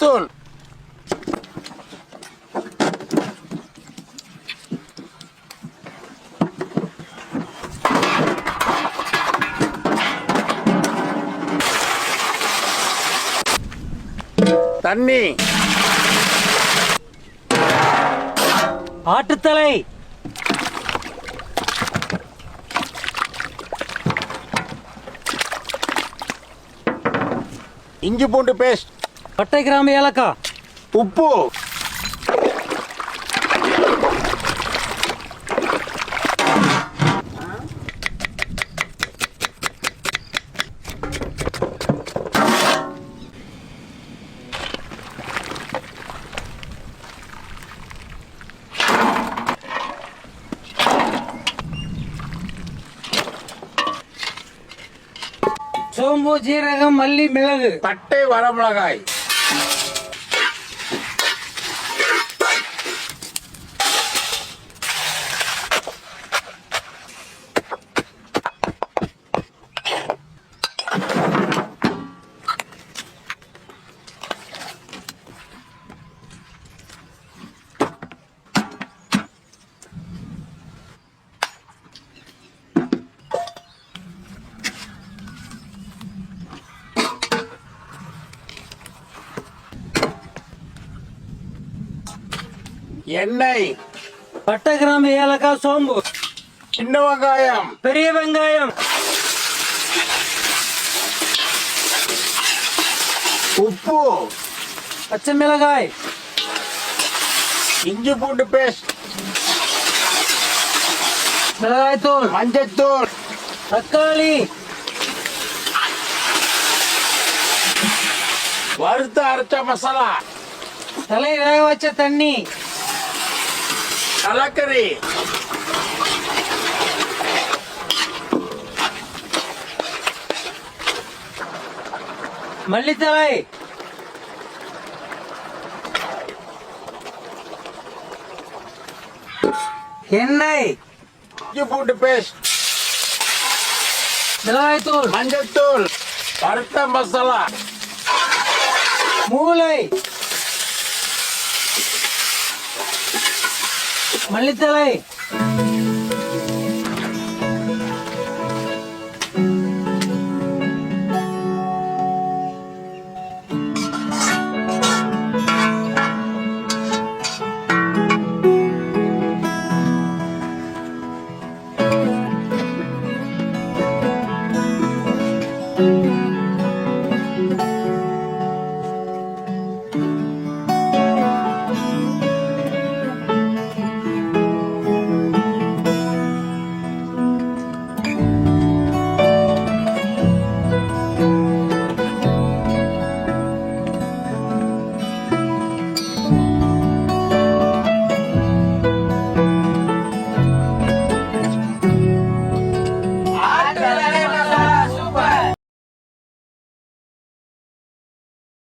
மிளகாய்த்தூள், தண்ணி, ஆட்டுத்தலை, இஞ்சி பூண்டு பேஸ்ட், பட்டை கிராம்பு ஏலக்காய், உப்பு, சோம்பு, ஜீரகம், மல்லி, மிளகு, பட்டை, வரமிளகாய், எண்ணெய், பட்டை கிராம்பு ஏலக்காய், சோம்பு, சின்ன வெங்காயம், பெரிய வெங்காயம், உப்பு, பச்சை மிளகாய், இஞ்சி பூண்டு பேஸ்ட், மிளகாய்த்தூள், மஞ்சத்தூள், தக்காளி, வறுத்து அரைச்ச மசாலா, தலை வேக வச்ச தண்ணி, கலக்கறி, மல்லித்தலை, எண்ணெய், இஞ்சி பூண்டு பேஸ்ட், மிளகாய்த்தூள், மஞ்சத்தூள், வறுத்த மசாலா, மூளை, மல்லித்தலை,